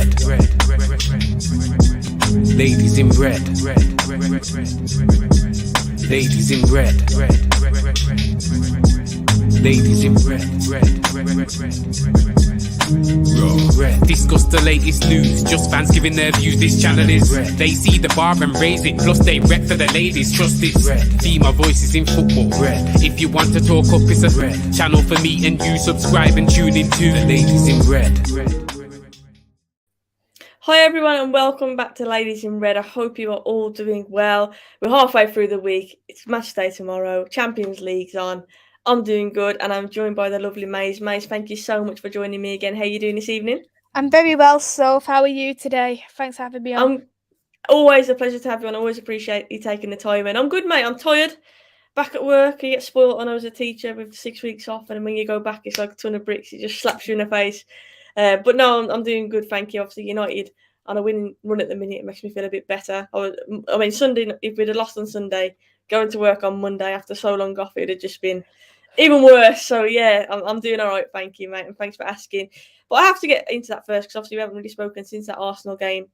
red. Ladies in red. Ladies in red. Ladies in red. Discuss the latest news, just fans giving their views. This channel is red. They see the bar and raise it, plus they rep for the ladies. Trust it's red. Female voices in football. Red. If you want to talk up, it's a red channel for me and you. Subscribe and tune in to the Ladies in Red. Hi everyone and welcome back to Ladies in Red. I hope you are all doing well. We're halfway through the week. It's match day tomorrow. Champions League's on. I'm doing good and I'm joined by the lovely Mais. Mais, thank you so much for joining me again. How are you doing this evening? I'm very well, Soph. How are you today? Thanks for having me on. Always a pleasure to have you on. I always appreciate you taking the time in. I'm good, mate. I'm tired. Back at work, you get spoiled when I was a teacher with 6 weeks off, and when you go back, it's like a ton of bricks. It just slaps you in the face. But no, I'm doing good, thank you. Obviously, United on a winning run at the minute, it makes me feel a bit better. Sunday, if we'd have lost on Sunday, going to work on Monday after so long off, it'd have just been even worse. So yeah, I'm doing all right, thank you, mate, and thanks for asking. But I have to get into that first because obviously we haven't really spoken since that Arsenal game.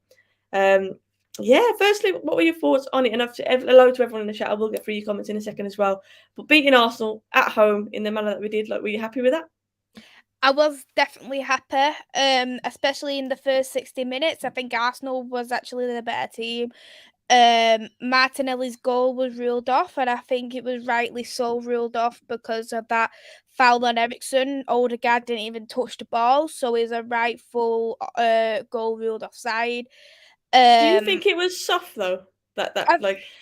Firstly, what were your thoughts on it? And hello to everyone in the chat. I will get through your comments in a second as well. But beating Arsenal at home in the manner that we did, were you happy with that? I was definitely happy, especially in the first 60 minutes. I think Arsenal was actually the better team. Martinelli's goal was ruled off, and I think it was rightly so ruled off because of that foul on Eriksen. Odegaard didn't even touch the ball, so it's a rightful goal ruled offside. Do you think it was soft though?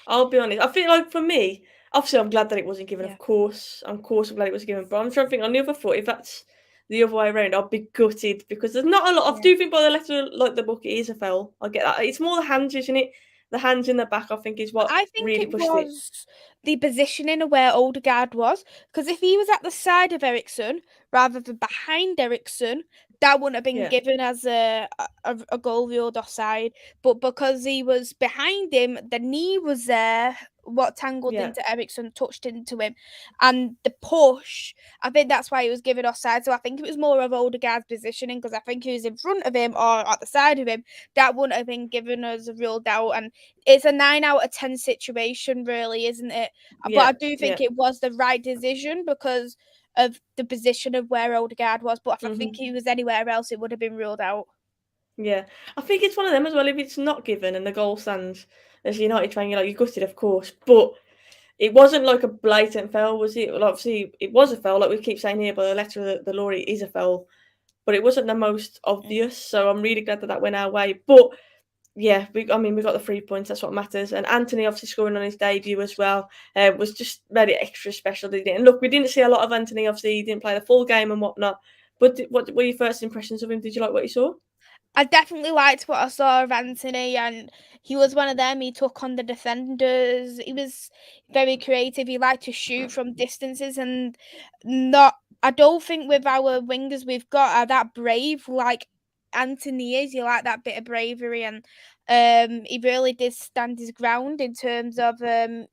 I'll be honest. I feel like for me, obviously, I'm glad that it wasn't given. Yeah. Of course, I'm glad it was given. But I'm trying to think on the other foot. If that's the other way around, I'll be gutted because there's not a lot. I do think by the letter, like the book, it is a foul. I get that. It's more the hands, isn't it? The hands in the back, I think, is what I think really pushed it. The positioning of where Odegaard was, because if he was at the side of Eriksen rather than behind Eriksen, that wouldn't have been given as a goal ruled offside. But because he was behind him, the knee was there, what tangled into Eriksen, touched into him, and the push, I think that's why he was given offside. So I think it was more of Odegaard's positioning, because I think he was in front of him or at the side of him, that wouldn't have been given as a ruled out. And it's a 9 out of 10 situation, really, isn't it? But I do think it was the right decision because of the position of where Odegaard was. But if I think he was anywhere else, it would have been ruled out. Yeah, I think it's one of them as well. If it's not given and the goal stands as United fan, you're gutted, of course. But it wasn't like a blatant foul, was it? Well, obviously, it was a foul, like we keep saying here, but the letter of the law is a foul. But it wasn't the most obvious, so I'm really glad that went our way. But yeah, we got the 3 points. That's what matters. And Anthony obviously scoring on his debut as well was just very extra special. And look, we didn't see a lot of Anthony. Obviously, he didn't play the full game and whatnot. But what were your first impressions of him? Did you like what you saw? I definitely liked what I saw of Anthony, and he was one of them. He took on the defenders. He was very creative. He liked to shoot from distances, and I don't think with our wingers we've got are that brave like Anthony is. You like that bit of bravery, and he really did stand his ground in terms of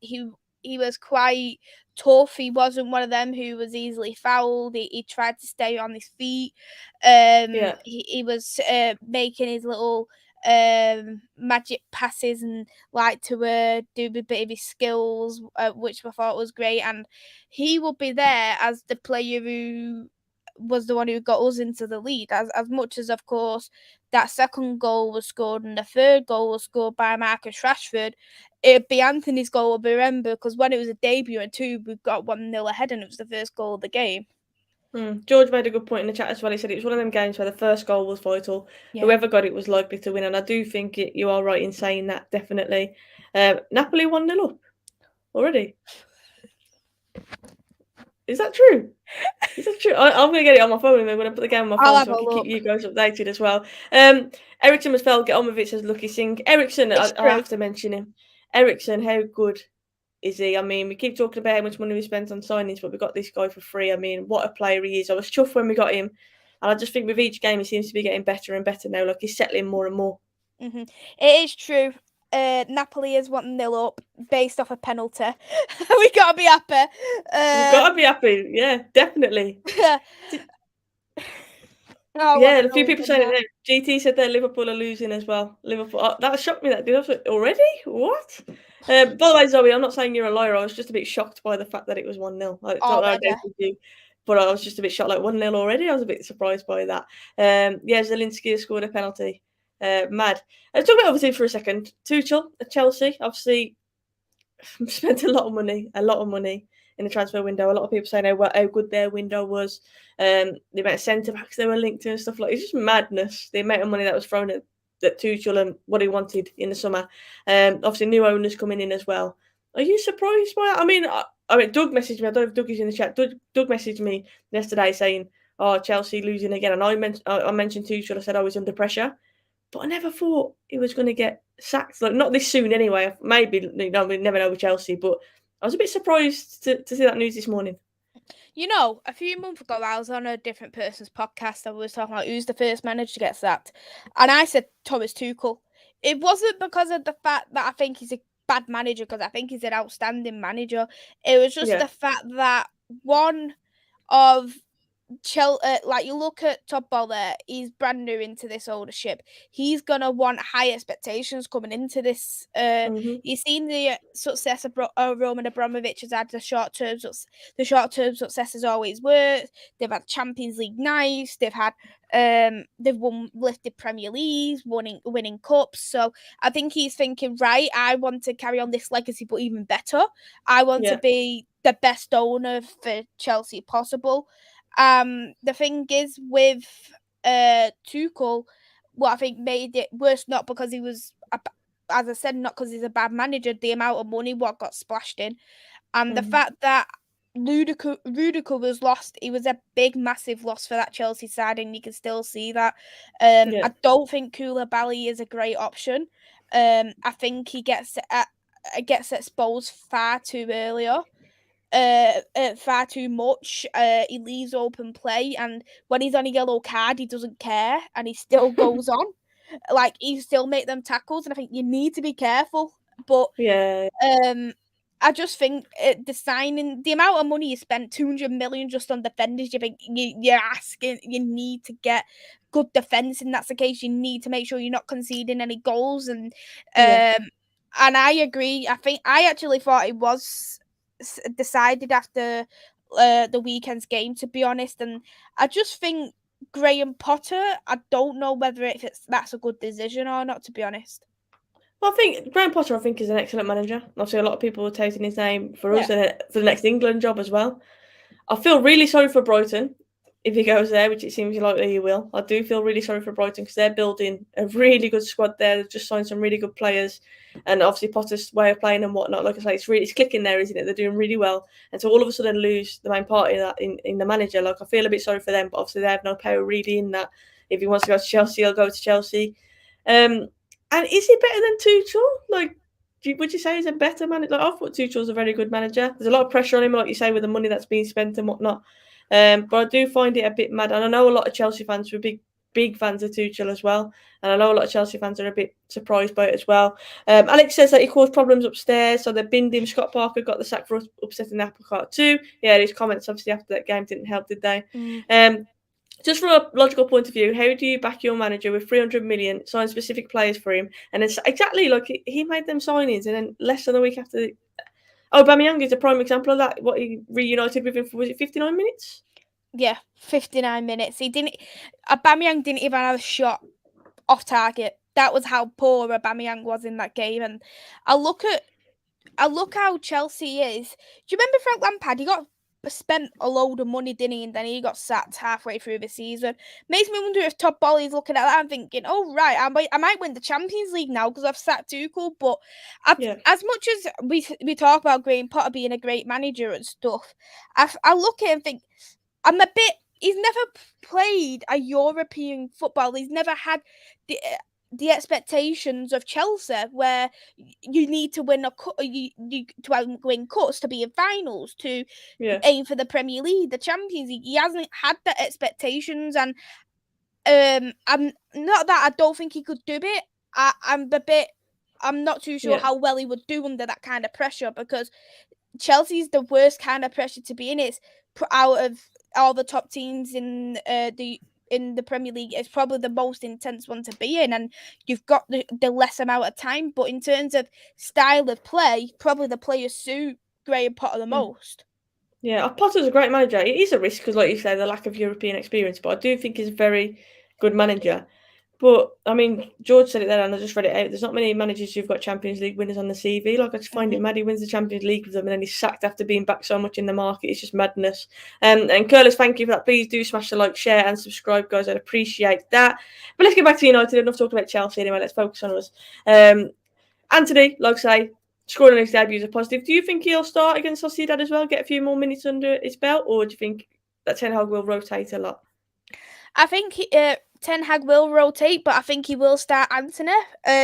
he was quite tough. He wasn't one of them who was easily fouled. He tried to stay on his feet. He was making his little magic passes and like to do a bit of his skills, which I thought was great. And he will be there as the player who was the one who got us into the lead, as much as, of course, that second goal was scored and the third goal was scored by Marcus Rashford. It'd be Anthony's goal, I'll remember, because when it was a debut and we got 1-0 ahead and it was the first goal of the game. George made a good point in the chat as well. He said it was one of them games where the first goal was vital. Whoever got it was likely to win, and I do think you are right in saying that, definitely. Napoli 1-0 up already. Is that true? Is that true? I'm going to get it on my phone and I'm going to put the game on my phone so I can keep you guys updated as well. Eriksen must fail, get on with it, says Lucky Singh. Eriksen, I have to mention him. Eriksen, how good is he? I mean, we keep talking about how much money we spent on signings, but we got this guy for free. I mean, what a player he is. I was chuffed when we got him. And I just think with each game, he seems to be getting better and better now. Like, he's settling more and more. Mm-hmm. It is true. Napoli is 1-0 up based off a penalty. We gotta be happy. We've got to be happy. Yeah, definitely. I Yeah, wanna a few know people even saying it more. there. GT said that Liverpool are losing as well. Liverpool, that shocked me. That did I was like, already? What? By the way, Zoe, I'm not saying you're a liar. I was just a bit shocked by the fact that it was 1-0. I don't know how Already. dated you, but I was just a bit shocked. Like 1-0 already. I was a bit surprised by that. Yeah, Zielinski has scored a penalty. Mad. Talk about obviously for a second. Tuchel at Chelsea. Obviously, spent a lot of money in the transfer window. A lot of people saying how good their window was, the amount of centre backs they were linked to and stuff like. It's just madness. The amount of money that was thrown at Tuchel and what he wanted in the summer. Obviously, new owners coming in as well. Are you surprised by it? I mean, Doug messaged me. I don't know if Doug is in the chat. Doug messaged me yesterday saying, "Oh, Chelsea losing again," and I mentioned Tuchel. I said I was under pressure. But I never thought he was going to get sacked. Like not this soon, anyway. Maybe we never know with Chelsea. But I was a bit surprised to see that news this morning. You know, a few months ago, I was on a different person's podcast and we was talking about who's the first manager to get sacked. And I said Thomas Tuchel. It wasn't because of the fact that I think he's a bad manager, because I think he's an outstanding manager. It was just Yeah. the fact that one of like you look at Todd Bowler, he's brand new into this ownership. He's gonna want high expectations coming into this. Mm-hmm. You've seen the success of Roman Abramovich has had the short term success has always worked. They've had Champions League nights. They've won lifted Premier Leagues, winning cups. So I think he's thinking, right, I want to carry on this legacy, but even better. I want to be the best owner for Chelsea possible. The thing is with Tuchel, what I think made it worse, not because he was, as I said, not because he's a bad manager, the amount of money what got splashed in, and the fact that Rudiger was lost. He was a big, massive loss for that Chelsea side, and you can still see that. I don't think Koulibaly is a great option. I think he gets exposed far too earlier. Far too much. He leaves open play, and when he's on a yellow card, he doesn't care, and he still goes on. Like he still make them tackles, and I think you need to be careful. But I just think the amount of money you spent, 200 million just on defenders, you think you're asking, you need to get good defense, and that's the case. You need to make sure you're not conceding any goals, and I agree. I actually thought it was decided after the weekend's game, to be honest, and I just think Graham Potter, I don't know whether that's a good decision or not, to be honest. Well, I think Graham Potter, is an excellent manager. Obviously, a lot of people are taking his name for us and for the next England job as well. I feel really sorry for Brighton if he goes there, which it seems likely he will. I do feel really sorry for Brighton because they're building a really good squad there. They've just signed some really good players, and obviously Potter's way of playing and whatnot. Like I say, it's clicking there, isn't it? They're doing really well, and so all of a sudden lose the main part in the manager. Like I feel a bit sorry for them, but obviously they have no player really in that. If he wants to go to Chelsea, he'll go to Chelsea. And is he better than Tuchel? Like, would you say he's a better manager? Like, I thought Tuchel's a very good manager. There's a lot of pressure on him, like you say, with the money that's being spent and whatnot. But I do find it a bit mad. And I know a lot of Chelsea fans were big fans of Tuchel as well. And I know a lot of Chelsea fans are a bit surprised by it as well. Alex says that he caused problems upstairs, so they binned him. Scott Parker got the sack for upsetting the apple cart too. Yeah, his comments obviously after that game didn't help, did they? Just from a logical point of view, how do you back your manager with 300 million, sign specific players for him, and then exactly like he made them signings, and then less than a week after, Aubameyang is a prime example of that. What he reunited with him for, was it 59 minutes? Yeah, 59 minutes. Aubameyang didn't even have a shot off target. That was how poor Aubameyang was in that game. And I look how Chelsea is. Do you remember Frank Lampard? He got spent a load of money, didn't he? And then he got sacked halfway through the season. Makes me wonder if Todd Boehly's looking at that and thinking, "Oh right, I might win the Champions League now because I've sacked Tuchel." But as much as we talk about Graham Potter being a great manager and stuff, I look at him and think, he's never played a European football. He's never had the expectations of Chelsea, where you need to win win cups to be in finals, to aim for the Premier League, the Champions League. He hasn't had the expectations, and I'm not that I don't think he could do it. I'm not too sure how well he would do under that kind of pressure, because Chelsea's the worst kind of pressure to be in. It's out of all the top teams in in the Premier League, it's probably the most intense one to be in, and you've got the less amount of time. But in terms of style of play, probably the players suit Graham Potter the most. Yeah, Potter's a great manager. It is a risk because, like you say, the lack of European experience, but I do think he's a very good manager. But, I mean, George said it there and I just read it out. There's not many managers who've got Champions League winners on the CV. Like, I just find it mad. He wins the Champions League with them and then he's sacked after being back so much in the market. It's just madness. And Curlis, thank you for that. Please do smash the like, share and subscribe, guys. I'd appreciate that. But let's get back to United. Enough talking about Chelsea anyway. Let's focus on us. Anthony, like I say, scoring his debut is a positive. Do you think he'll start against Sociedad as well, get a few more minutes under his belt, or do you think that Ten Hag will rotate a lot? I think Ten Hag will rotate, but I think he will start Anthony,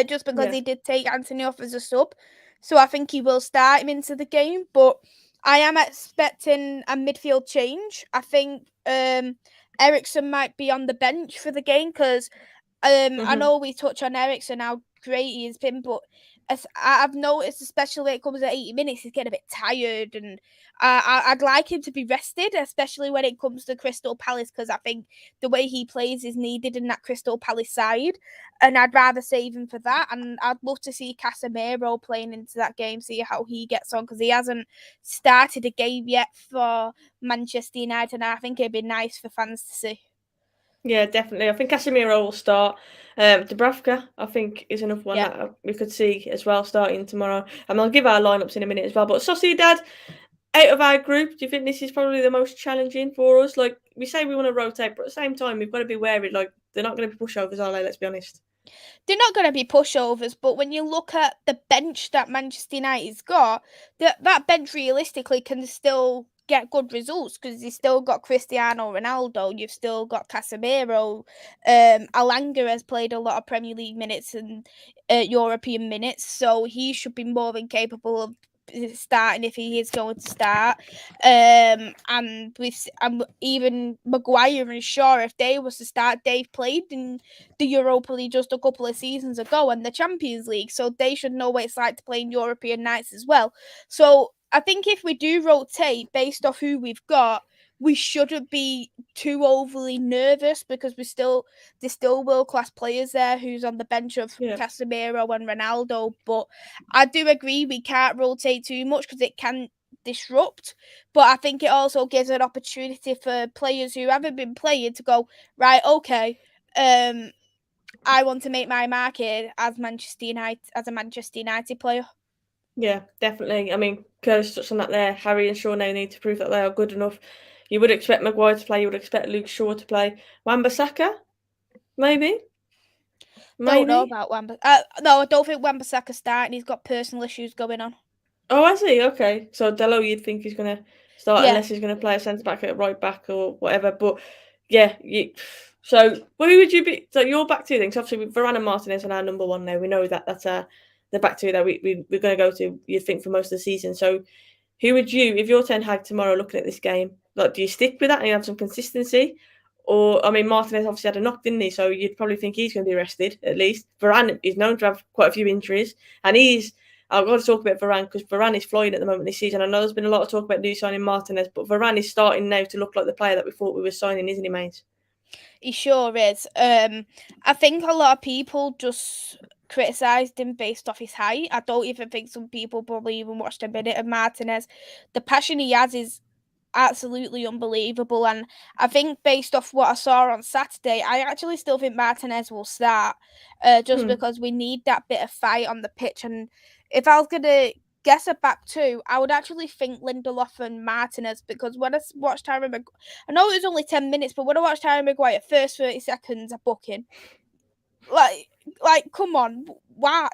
just because he did take Anthony off as a sub. So I think he will start him into the game, but I am expecting a midfield change. I think Eriksen might be on the bench for the game because I know we touch on Eriksen, how great he has been, but as I've noticed, especially when it comes at 80 minutes, he's getting a bit tired, and I'd like him to be rested, especially when it comes to Crystal Palace, because I think the way he plays is needed in that Crystal Palace side, and I'd rather save him for that, and I'd love to see Casemiro playing into that game, see how he gets on, because he hasn't started a game yet for Manchester United, and I think it'd be nice for fans to see. Yeah, definitely. I think Casemiro will start. Dubravka, I think, is another one that we could see as well starting tomorrow. And I'll give our lineups in a minute as well. But Sociedad, out of our group, do you think this is probably the most challenging for us? Like, we say we want to rotate, but at the same time, we've got to be wary. Like, they're not going to be pushovers, are they? Let's be honest. They're not going to be pushovers, but when you look at the bench that Manchester United's got, that bench realistically can still get good results because you've still got Cristiano Ronaldo, you've still got Casemiro, Alanga has played a lot of Premier League minutes and European minutes, so he should be more than capable of starting if he is going to start. And even Maguire and Shaw, if they was to start, they've played in the Europa League just a couple of seasons ago and the Champions League, so they should know what it's like to play in European nights as well. So I think if we do rotate based off who we've got, we shouldn't be too overly nervous because there's still world-class players there who's on the bench of Casemiro and Ronaldo. But I do agree we can't rotate too much because it can disrupt. But I think it also gives an opportunity for players who haven't been playing to go, right, okay, I want to make my mark here as a Manchester United player. Yeah, definitely. I mean, Curtis touched on that there. Harry and Shaw now need to prove that they are good enough. You would expect Maguire to play. You would expect Luke Shaw to play. Wan-Bissaka? Maybe? Don't know about Wan-Bissaka. No, I don't think Wan-Bissaka's starting. He's got personal issues going on. Oh, I see. Okay. So Dello, you'd think he's going to start unless he's going to play a centre-back at right back or whatever. But, yeah. So, who would you be? So, you're back two things. Obviously, Varane and Martinez are our number one now. We know that that's the back two that we're going to go to, you'd think, for most of the season. So, who would you, if you're Ten Hag tomorrow looking at this game, like, do you stick with that and you have some consistency? Or, I mean, Martinez obviously had a knock, didn't he? So you'd probably think he's going to be rested, at least. Varane is known to have quite a few injuries. And I've got to talk about Varane because Varane is flying at the moment this season. I know there's been a lot of talk about new signing Martinez, but Varane is starting now to look like the player that we thought we were signing, isn't he, mate? He sure is. I think a lot of people just criticised him based off his height. I don't even think some people probably even watched a minute of Martinez. The passion he has is absolutely unbelievable, and I think based off what I saw on Saturday, I actually still think Martinez will start, just because we need that bit of fight on the pitch. And if I was gonna guess a back two, I would actually think Lindelof and Martinez, because when I watched Harry Maguire, I know it was only 10 minutes, but when I watched Harry Maguire, first 30 seconds are booking. Like, come on, why?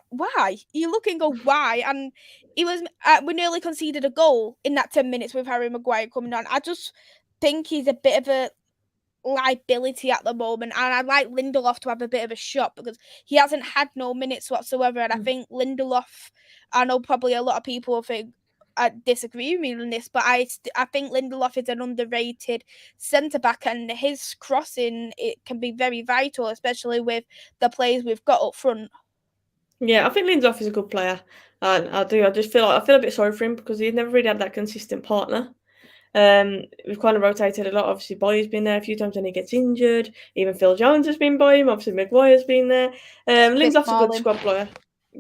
You look and go, why? And we nearly conceded a goal in that 10 minutes with Harry Maguire coming on. I just think he's a bit of a liability at the moment, and I'd like Lindelof to have a bit of a shot because he hasn't had no minutes whatsoever. And I think Lindelof, I know probably a lot of people think disagree with me on this, but I think Lindelof is an underrated centre back, and his crossing, it can be very vital, especially with the players we've got up front. Yeah, I think Lindelof is a good player, and I just feel a bit sorry for him because he's never really had that consistent partner. We've kind of rotated a lot. Obviously, Boy's been there a few times when he gets injured. Even Phil Jones has been by him. Obviously, Maguire's been there. Lindelof's a good squad player.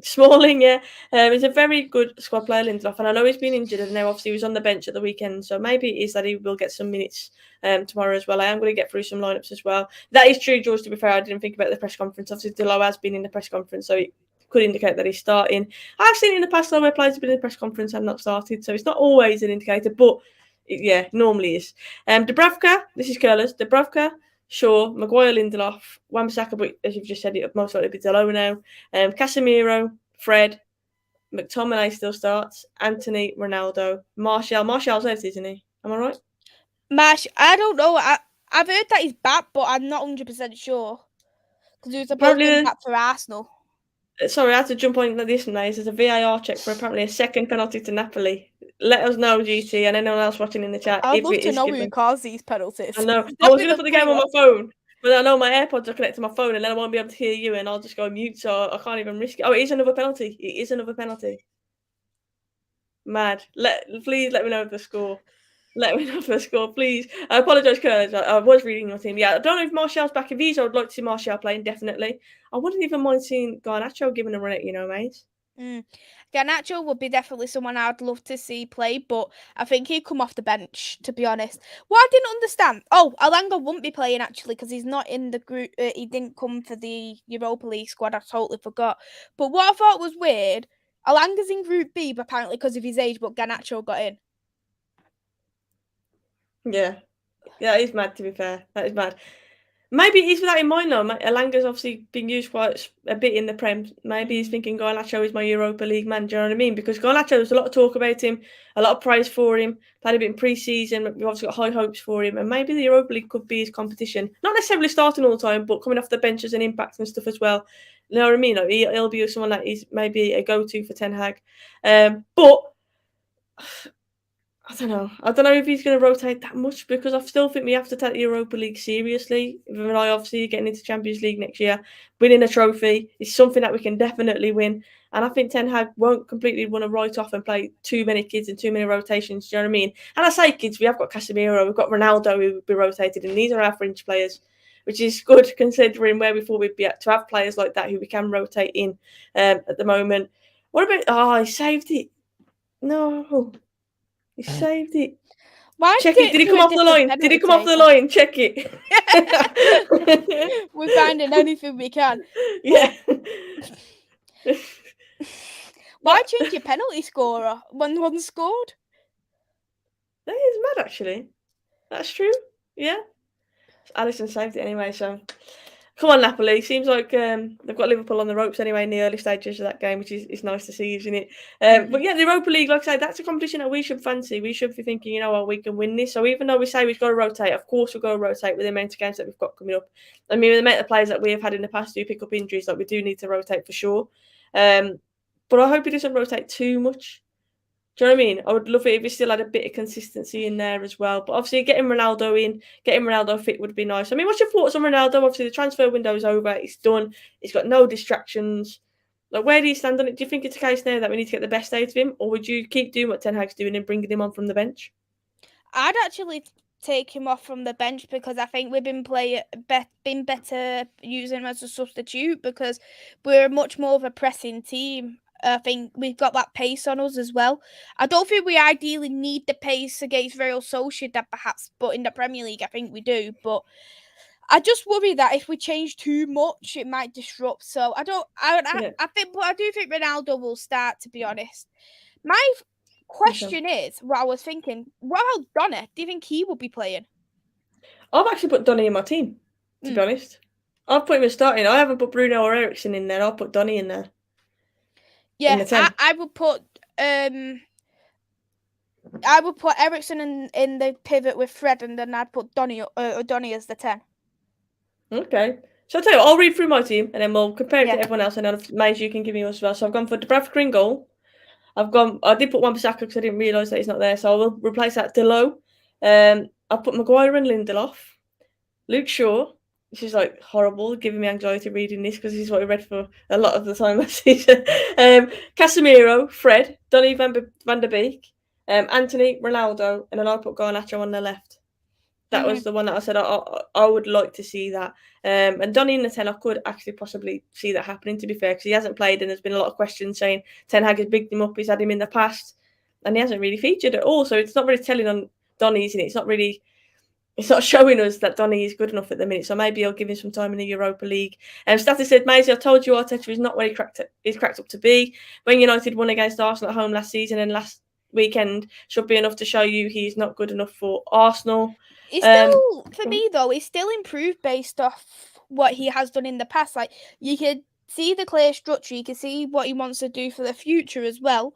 Smalling, yeah. He's a very good squad player, Lindelof, and I know he's been injured, and now obviously he was on the bench at the weekend, so maybe it is that he will get some minutes tomorrow as well. I am going to get through some lineups as well. That is true, George, to be fair. I didn't think about the press conference. Obviously, Delo has been in the press conference, so it could indicate that he's starting. I've seen it in the past, though, where players have been in the press conference and not started, so it's not always an indicator, but yeah, normally is. Dubravka, this is Curlers. Dubravka, Shaw, Maguire, Lindelof, Wan-Bissaka, but as you've just said, it most likely be Delo now. Casemiro, Fred, McTominay still starts, Anthony, Ronaldo, Martial. Martial's out, isn't he? Am I right? I don't know. I've heard that he's back, but I'm not 100% sure. Because he was supposed to be back for Arsenal. Sorry, I had to jump on this now. There's a VAR check for apparently a second penalty to Napoli. Let us know, GT, and anyone else watching in the chat. I'd love to know who caused these penalties. I know. I was going to put the game on my phone, but I know my AirPods are connected to my phone, and then I won't be able to hear you, and I'll just go mute, so I can't even risk it. Oh, it is another penalty. It is another penalty. Mad. Please let me know the score. Let me know the score, please. I apologise, Curtis. I was reading your team. Yeah, I don't know if Martial's back. If he's, I would like to see Martial playing, definitely. I wouldn't even mind seeing Garnacho given a run at, mate. Garnacho would be definitely someone I'd love to see play, but I think he'd come off the bench, to be honest. What I didn't understand, Alanga wouldn't be playing actually because he's not in the group. He didn't come for the Europa League squad. I totally forgot. But what I thought was weird, Alanga's in Group B, but apparently because of his age, but Garnacho got in. Yeah, that is mad, to be fair. That is mad. Maybe he's with that in mind, though. Alanga's obviously been used quite a bit in the Prem. Maybe he's thinking Garnacho is my Europa League man. Do you know what I mean? Because Garnacho, there's a lot of talk about him, a lot of praise for him. Played a bit in pre-season. We've obviously got high hopes for him. And maybe the Europa League could be his competition. Not necessarily starting all the time, but coming off the bench as an impact and stuff as well. You know what I mean? Like, he'll be someone that is maybe a go-to for Ten Hag. But I don't know. I don't know if he's going to rotate that much because I still think we have to take the Europa League seriously. Even though obviously getting into Champions League next year, winning a trophy is something that we can definitely win. And I think Ten Hag won't completely want to write off and play too many kids and too many rotations. Do you know what I mean? And I say kids, we have got Casemiro, we've got Ronaldo who would be rotated, and these are our fringe players, which is good considering where we thought we'd be at to have players like that who we can rotate in at the moment. What about? Oh, he saved it. No. He saved it. Why Check it. Did he come off the line? Did he come off the line? Check it. We're finding anything we can. Yeah. Why change your penalty scorer when one scored? That is mad, actually. That's true. Yeah. Alisson saved it anyway, so... Come on, Napoli. Seems like they've got Liverpool on the ropes anyway in the early stages of that game, which is nice to see, isn't it? But yeah, the Europa League, like I said, that's a competition that we should fancy. We should be thinking, we can win this. So even though we say we've got to rotate, of course we've got to rotate with the amount of games that we've got coming up. I mean, with the amount of players that we have had in the past who pick up injuries, like we do need to rotate for sure. But I hope he doesn't rotate too much. Do you know what I mean? I would love it if he still had a bit of consistency in there as well. But obviously, getting Ronaldo fit would be nice. I mean, what's your thoughts on Ronaldo? Obviously, the transfer window is over. It's done. He's got no distractions. Like, where do you stand on it? Do you think it's a case now that we need to get the best out of him? Or would you keep doing what Ten Hag's doing and bringing him on from the bench? I'd actually take him off from the bench because I think we've been better using him as a substitute because we're much more of a pressing team. I think we've got that pace on us as well. I don't think we ideally need the pace against Real Sociedad perhaps, but in the Premier League I think we do. But I just worry that if we change too much, it might disrupt. So I do think Ronaldo will start, to be honest. My question is, what I was thinking, what about Donny? Do you think he will be playing? I've actually put Donny in my team, to be honest. I've put him as starting. I haven't put Bruno or Eriksen in there. I'll put Donny in there. Yeah, I would put Eriksen in the pivot with Fred, and then I'd put Donny as the 10. Okay. So I'll tell you what, I'll read through my team, and then we'll compare it to everyone else, and then Mais, you can give me yours as well. So I've gone for Dubravka in goal. I did put Wan-Bissaka because I didn't realise that he's not there, so I will replace that Delo. I'll put Maguire and Lindelof. Luke Shaw. This is like horrible, giving me anxiety reading this because this is what I read for a lot of the time last season. Casemiro, Fred, Donny van der Beek, Anthony, Ronaldo, and then I put Garnacho on the left. That was the one that I said I would like to see that. And Donny in the 10, I could actually possibly see that happening, to be fair, because he hasn't played and there's been a lot of questions saying Ten Hag has bigged him up, he's had him in the past, and he hasn't really featured at all. So it's not really telling on Donny, isn't it? It's not showing us that Donny is good enough at the minute. So maybe I'll give him some time in the Europa League. Status said, Maisie, I told you Arteta is not where he's cracked up to be. When United won against Arsenal at home last season and last weekend should be enough to show you he's not good enough for Arsenal. He's still, for me though, he's still improved based off what he has done in the past. Like, you could see the clear structure, you can see what he wants to do for the future as well.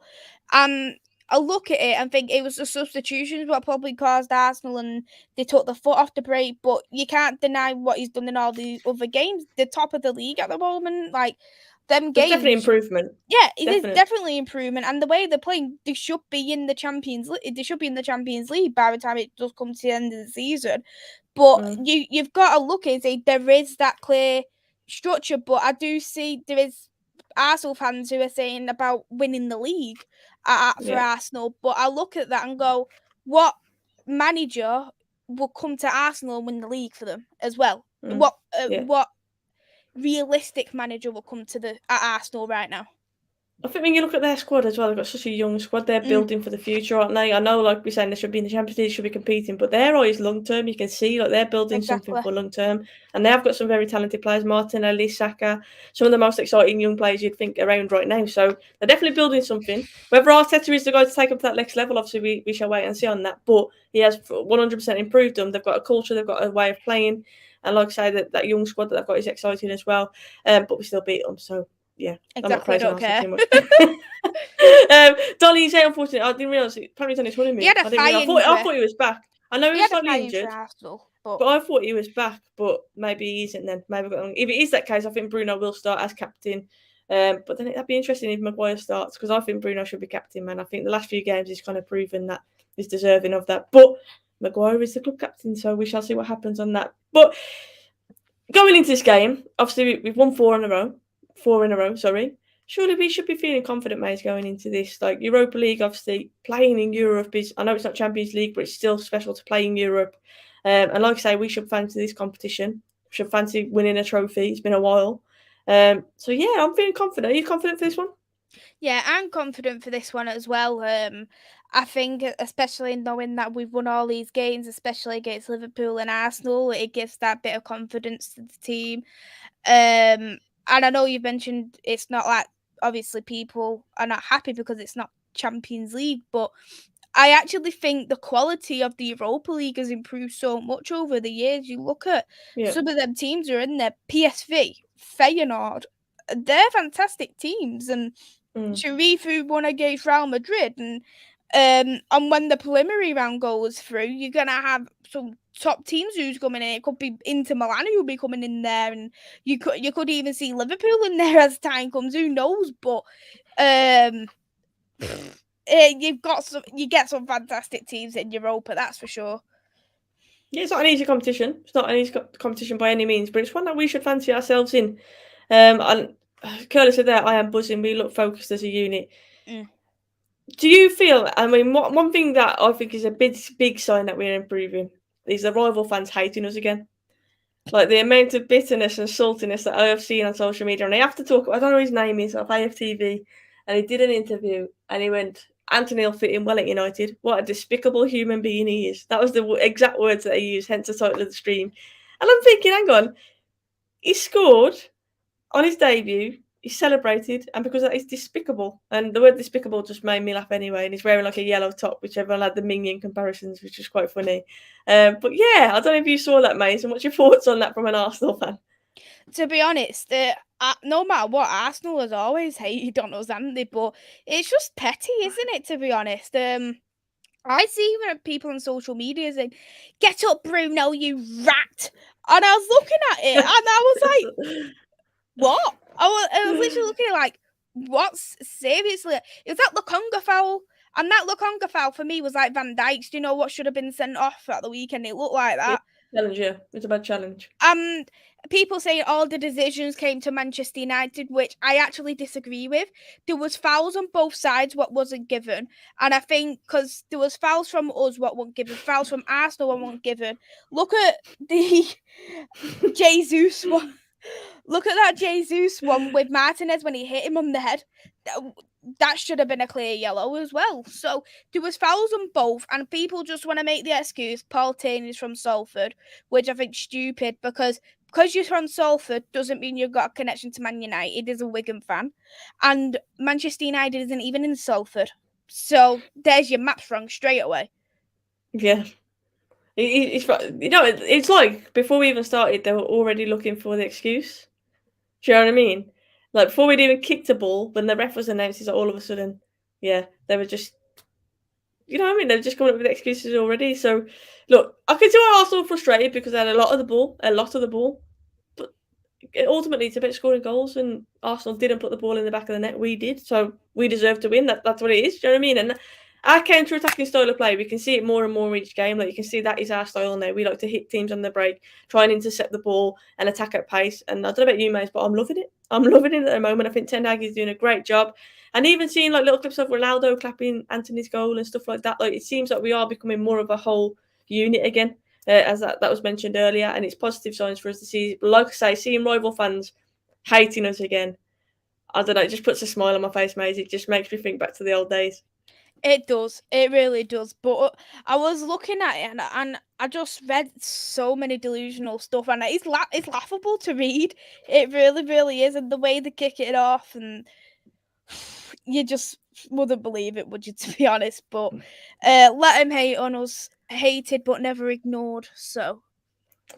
And I look at it and think it was the substitutions what probably caused Arsenal and they took the foot off the brake, but you can't deny what he's done in all the other games. The top of the league at the moment, like, them games. Definitely improvement. Yeah, it is definitely improvement, and the way they're playing, they should be in the Champions League. They should be in the Champions League by the time it does come to the end of the season. But you've got to look and say there is that clear structure. But I do see there is Arsenal fans who are saying about winning the league for Arsenal. But I look at that and go, what manager will come to Arsenal and win the league for them as well? What realistic manager will come to at Arsenal right now? I think when you look at their squad as well, they've got such a young squad. They're building for the future, aren't they? I know, like we're saying, they should be in the Champions League, should be competing, but they're always long term. You can see, like, they're building something for long term, and they have got some very talented players. Martinelli, Saka, some of the most exciting young players you'd think around right now. So they're definitely building something. Whether Arteta is the guy to take up to that next level, obviously we shall wait and see on that. But he has 100% improved them. They've got a culture, they've got a way of playing, and like I say, that young squad that they've got is exciting as well. But we still beat them, so. Yeah, exactly. I'm not praising Arsenal too much. Dolly, you say unfortunately, I didn't realise apparently he's on his honeymoon. I thought he was back. I know he was slightly injured, but I thought he was back. But maybe he isn't. Then maybe if it is that case, I think Bruno will start as captain. But then that'd be interesting if Maguire starts, because I think Bruno should be captain. Man, I think the last few games he's kind of proven that he's deserving of that. But Maguire is the club captain, so we shall see what happens on that. But going into this game, obviously we've won 4 in a row. Surely we should be feeling confident, mate, going into this. Like, Europa League, obviously playing in Europe is, I know it's not Champions League, but it's still special to play in Europe. And like I say, we should fancy this competition. We should fancy winning a trophy. It's been a while. So yeah, I'm feeling confident. Are you confident for this one? Yeah, I'm confident for this one as well. I think, especially knowing that we've won all these games, especially against Liverpool and Arsenal, it gives that bit of confidence to the team. And I know you've mentioned it's not like, obviously people are not happy because it's not Champions League, but I actually think the quality of the Europa League has improved so much over the years. You look at some of them teams who are in there, PSV, Feyenoord, they're fantastic teams. And Sharif, who won against Real Madrid, and when the preliminary round goes through, you're going to have some top teams who's coming in. It could be Inter Milan who'll be coming in there, and you could even see Liverpool in there as time comes. Who knows? But you get some fantastic teams in Europa, that's for sure. Yeah, it's not an easy competition. It's not an easy competition by any means, but it's one that we should fancy ourselves in. And Curly said there, I am buzzing. We look focused as a unit. Do you feel, I mean, one thing that I think is a big sign that we're improving is the rival fans hating us again. Like, the amount of bitterness and saltiness that I have seen on social media. And I have to talk, I don't know his name is, off AFTV, and he did an interview and he went, Anthony will fit in well at United. What a despicable human being he is. That was the exact words that he used, hence the title of the stream. And I'm thinking, hang on, he scored on his debut, he celebrated, and because that is despicable. And the word despicable just made me laugh anyway. And he's wearing like a yellow top, which everyone had the minion comparisons, which was quite funny. But yeah, I don't know if you saw that, mate. And what's your thoughts on that from an Arsenal fan? To be honest, no matter what, Arsenal has always hated on us, haven't they? But it's just petty, isn't it, to be honest? I see when people on social media saying, "Get up, Bruno, you rat." And I was looking at it and I was like, what? I was literally looking at it like, what's seriously? Is that Lokonga foul? And that Lokonga foul for me was like Van Dijk's. Do you know what should have been sent off at the weekend? It looked like that. challenge, yeah. It's a bad challenge. People say all the decisions came to Manchester United, which I actually disagree with. There was fouls on both sides, what wasn't given, and I think because there was fouls from us, what weren't given, fouls from Arsenal, what weren't given. Look at the Jesus one. Look at that Jesus one with Martinez when he hit him on the head. That should have been a clear yellow as well. So there was fouls on both, and people just want to make the excuse Paul Taylor is from Salford, which I think stupid because you're from Salford doesn't mean you've got a connection to Man United as a Wigan fan, and Manchester United isn't even in Salford. So there's your maps wrong straight away. Yeah. It's like before we even started, they were already looking for the excuse. Do you know what I mean? Like before we'd even kicked a ball, when the ref was announced, it's like all of a sudden, yeah, they were just, you know what I mean? They're just coming up with excuses already. So, look, I can see why Arsenal were frustrated because they had a lot of the ball. But ultimately, it's about scoring goals, and Arsenal didn't put the ball in the back of the net. We did, so we deserve to win. That's what it is. Do you know what I mean? And our counter-attacking style of play, we can see it more and more each game. Like you can see that is our style now. We like to hit teams on the break, try and intercept the ball and attack at pace. And I don't know about you, mates, but I'm loving it. I'm loving it at the moment. I think Ten Hag is doing a great job. And even seeing like little clips of Ronaldo clapping Anthony's goal and stuff like that, like it seems like we are becoming more of a whole unit again, as that was mentioned earlier. And it's positive signs for us to see. But like I say, seeing rival fans hating us again, I don't know, it just puts a smile on my face, mate. It just makes me think back to the old days. It does. It really does. But I was looking at it and I just read so many delusional stuff, and it's laughable to read. It really, really is. And the way they kick it off, and you just wouldn't believe it, would you, to be honest? But let him hate on us. Hated but never ignored. So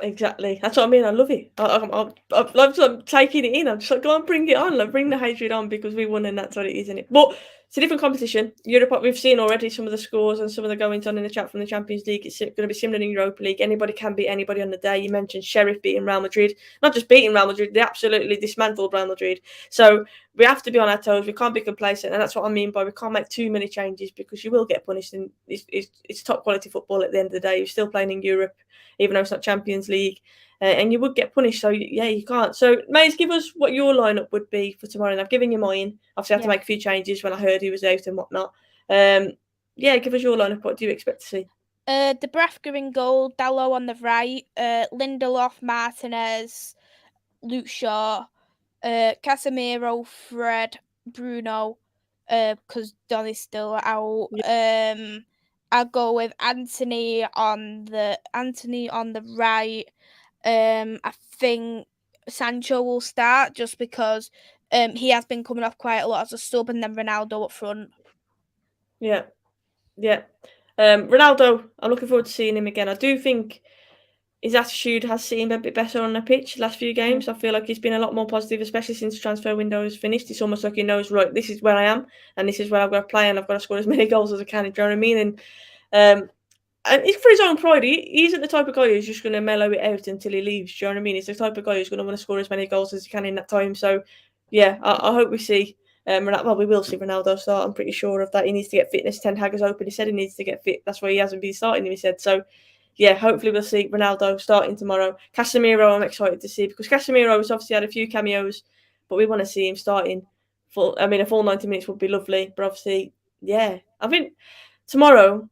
Exactly. That's what I mean. I love it. I'm taking it in. I'm just like, go on, bring it on. Like, bring the hatred on because we won and that's what it is, isn't it? But it's a different competition. Europa, we've seen already some of the scores and some of the goings on in the chat from the Champions League. It's going to be similar in Europa League. Anybody can beat anybody on the day. You mentioned Sheriff beating Real Madrid. Not just beating Real Madrid, they absolutely dismantled Real Madrid. So we have to be on our toes. We can't be complacent. And that's what I mean by we can't make too many changes because you will get punished. And it's top quality football at the end of the day. You're still playing in Europe, even though it's not Champions League, and you would get punished. So yeah, you can't. So Maze, give us what your lineup would be for tomorrow. And I've given you mine. Obviously, I had to make a few changes when I heard he was out and whatnot. Yeah, give us your lineup. What do you expect to see? Dubravka in goal, Dalot on the right, Lindelof, Martinez, Luke Shaw, Casemiro, Fred, Bruno, because Donny's still out. Yeah. I'll go with Anthony on the right. I think Sancho will start just because he has been coming off quite a lot as a sub, and then Ronaldo up front. Yeah. Ronaldo, I'm looking forward to seeing him again. I do think his attitude has seemed a bit better on the pitch the last few games. I feel like he's been a lot more positive, especially since the transfer window is finished. It's almost like he knows, right, this is where I am and this is where I've got to play and I've got to score as many goals as I can. Do you know what I mean? And it's for his own pride. He isn't the type of guy who's just going to mellow it out until he leaves. Do you know what I mean? He's the type of guy who's going to want to score as many goals as he can in that time. So, yeah, I hope we see well, we will see Ronaldo start. I'm pretty sure of that. He needs to get fitness. Ten Hag has open. He said he needs to get fit. That's why he hasn't been starting him, he said. So, yeah, hopefully we'll see Ronaldo starting tomorrow. Casemiro, I'm excited to see because Casemiro has obviously had a few cameos, but we want to see him starting full. I mean, a full 90 minutes would be lovely, but obviously, yeah, I think tomorrow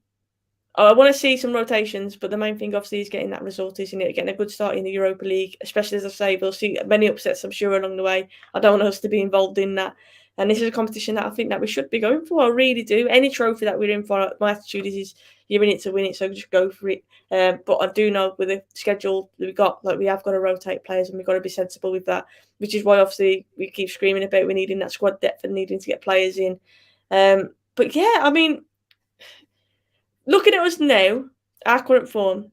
I want to see some rotations, but the main thing obviously is getting that result, isn't it? Getting a good start in the Europa League, especially as I say, we'll see many upsets, I'm sure, along the way. I don't want us to be involved in that. And this is a competition that I think that we should be going for. I really do. Any trophy that we're in for, my attitude is you're in it to win it, so just go for it. But I do know with the schedule that we got, like we have got to rotate players and we've got to be sensible with that, which is why obviously we keep screaming about we needing that squad depth and needing to get players in. But yeah, I mean, looking at us now, our current form,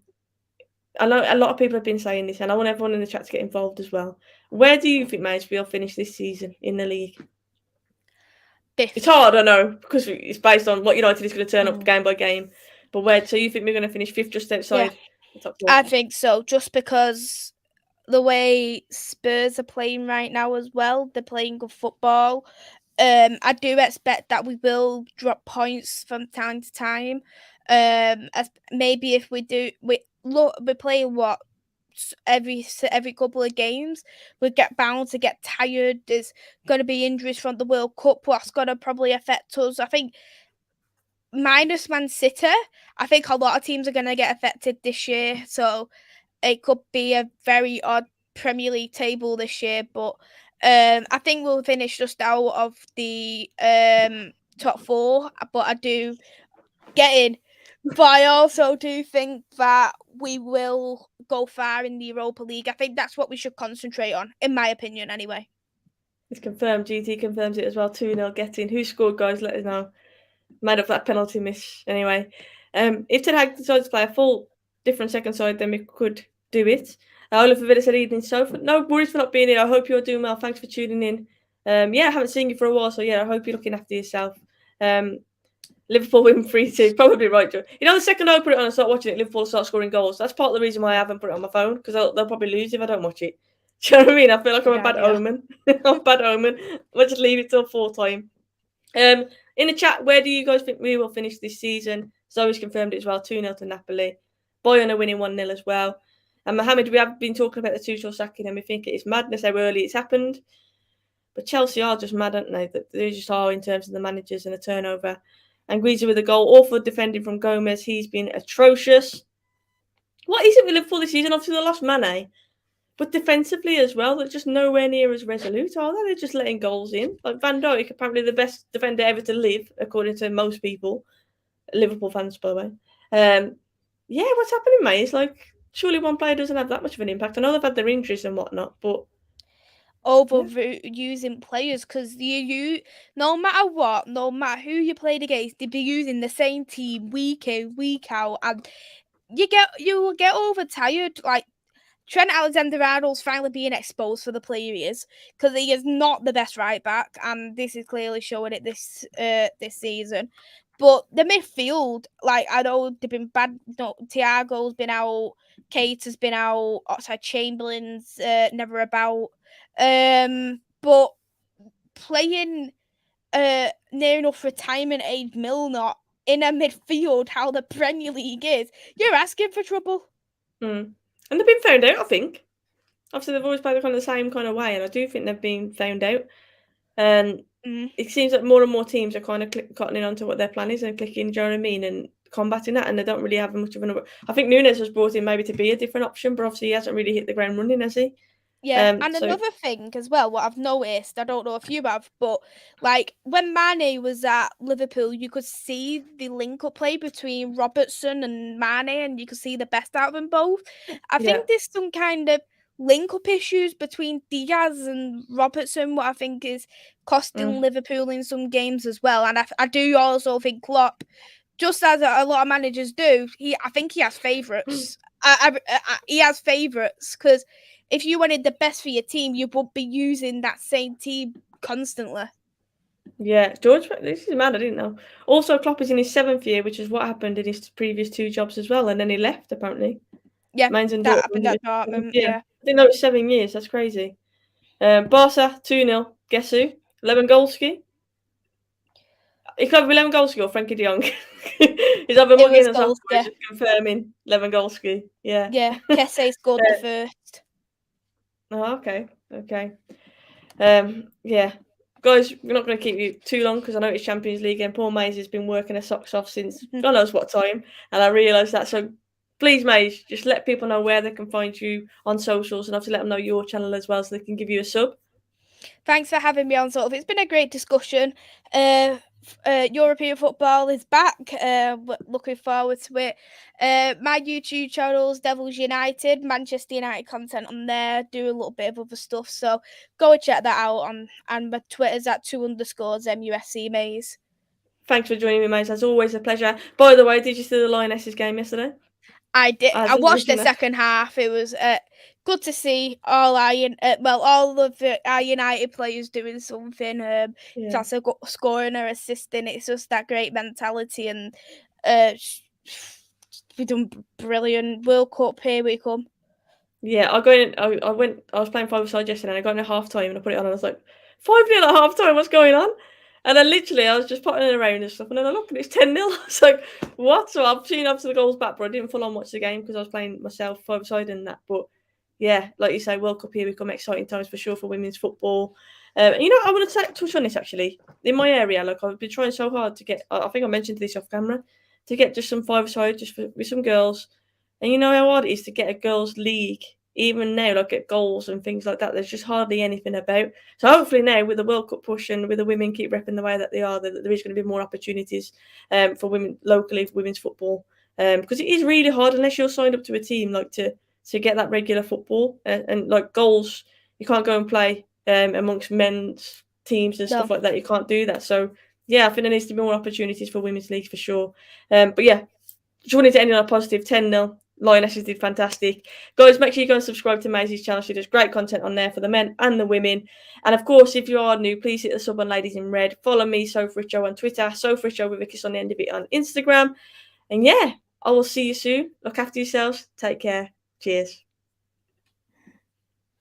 I know a lot of people have been saying this, and I want everyone in the chat to get involved as well. Where do you think Mays will finish this season in the league? Fifth. It's hard, I know, because it's based on what United is going to turn up game by game. But where? So you think we're going to finish fifth, just outside the top four? I think so, just because the way Spurs are playing right now as well, they're playing good football. I do expect that we will drop points from time to time. As maybe if we we're playing what every couple of games. We get bound to get tired. There's going to be injuries from the World Cup. What's going to probably affect us? I think minus Man City, I think a lot of teams are going to get affected this year. So it could be a very odd Premier League table this year. But I think we'll finish just out of the top four. But I do get in. But I also do think that we will go far in the Europa League. I think that's what we should concentrate on, in my opinion, anyway. It's confirmed. GT confirms it as well. 2-0 getting. Who scored, guys? Let us know. Made up that penalty miss anyway. If Ten Hag decides to play a full different second side, then we could do it. Ola Favilla said evening, Soph. No worries for not being here. I hope you're doing well. Thanks for tuning in. I haven't seen you for a while, so I hope you're looking after yourself. Liverpool win 3-2. Probably right, Joe. The second I put it on and start watching it, Liverpool start scoring goals. That's part of the reason why I haven't put it on my phone, because they'll probably lose if I don't watch it. Do you know what I mean? I feel like I'm a bad omen. I'm a bad omen. We'll just leave it till full time. In the chat, where do you guys think we will finish this season? Zoe's confirmed it as well, 2-0 to Napoli. Bayern are winning 1-0 as well. And Mohamed, we have been talking about the Tuchel sacking, and we think it is madness how early it's happened. But Chelsea are just mad, aren't they? They just are in terms of the managers and the turnover. And Guiza with a goal, awful defending from Gomez. He's been atrocious. What is it with Liverpool this season? Obviously, they lost Mane. But defensively as well, they're just nowhere near as resolute, are they? They're just letting goals in. Like Van Dijk, apparently the best defender ever to live, according to most people. Liverpool fans, by the way. What's happening, mate? It's like, surely one player doesn't have that much of an impact. I know they've had their injuries and whatnot, but... Overusing players, because you no matter what, no matter who you played against, they'd be using the same team week in, week out, and you will get overtired. Like Trent Alexander-Arnold's finally being exposed for the player he is, because he is not the best right back, and this is clearly showing it this season. But the midfield, like, I know they've been bad. No, Thiago's been out, Kate has been out, Oxlade-Chamberlain's never about. But playing near enough retirement age Milner in a midfield, how the Premier League is, you're asking for trouble. And they've been found out, I think. Obviously, they've always played kind of the same kind of way, and I do think they've been found out. And it seems like more and more teams are kind of cottoning onto what their plan is and clicking, do you know what I mean, and combating that, and they don't really have much of an... I think Nunes was brought in maybe to be a different option, but obviously he hasn't really hit the ground running, has he? Yeah, and another thing as well, what I've noticed, I don't know if you have, but like when Mane was at Liverpool, you could see the link-up play between Robertson and Mane, and you could see the best out of them both. I think there's some kind of link-up issues between Diaz and Robertson, what I think is costing Liverpool in some games as well. And I do also think Klopp, just as a lot of managers do, I think he has favourites. He has favourites, because if you wanted the best for your team, you would be using that same team constantly. Yeah, George, this is mad, I didn't know. Also, Klopp is in his 7th year, which is what happened in his previous 2 jobs as well, and then he left, apparently. Yeah, Mainz and that happened at Dortmund, yeah. I think that was 7 years, that's crazy. Barca, 2-0. Guess who? Lewandowski. It could be Lewandowski or Frankie de Jong. He's either mugging us just confirming Lewandowski. Yeah. Yeah, Kesse scored the first. Oh, okay. Guys, we're not going to keep you too long because I know it's Champions League and poor Maze has been working her socks off since God knows what time, and I realised that. So please, Maze, just let people know where they can find you on socials, and obviously let them know your channel as well so they can give you a sub. Thanks for having me on, Soph. It's been a great discussion. European football is back. Looking forward to it. My YouTube channel's Devils United, Manchester United content on there. Do a little bit of other stuff, so go and check that out. And my Twitter's at 2_MUSC Maze. Thanks for joining me, Maze. As always, a pleasure. By the way, did you see the Lionesses game yesterday? I did. I watched the second half. It was good to see all of our United players doing something. That's a scoring or assisting. It's just that great mentality, and we've done brilliant. World Cup, here we come. Yeah, I was playing 5-a-side yesterday, and I got in at half time, and I put it on, and I was like, 5-0 at half time. What's going on? And then literally, I was just potting it around and stuff, and then I look and it's 10-0. I was like, what? So I've seen obviously the goals back, but I didn't full on watch the game because I was playing myself 5-a-side and that. But yeah, like you say, World Cup here become exciting times for sure for women's football. And you know, I want to touch on this actually. In my area, like I've been trying so hard to get, I think I mentioned this off camera, to get just some 5-a-side just with some girls. And you know how hard it is to get a girls' league, even now, like at goals and things like that. There's just hardly anything about. So hopefully now, with the World Cup push and with the women keep repping the way that they are, that there is going to be more opportunities for women locally for women's football. Because it is really hard unless you're signed up to a team, like to get that regular football and like goals. You can't go and play amongst men's teams and stuff like that. You can't do that. So yeah, I think there needs to be more opportunities for women's leagues for sure. But yeah, just wanted to end on a positive 10-0. Lionesses did fantastic. Guys, make sure you go and subscribe to Maisie's channel. She does great content on there for the men and the women. And of course, if you are new, please hit the sub on Ladies in Red. Follow me, Soph on Twitter, Soph with a kiss on the end of it on Instagram. And yeah, I will see you soon. Look after yourselves. Take care. Cheers.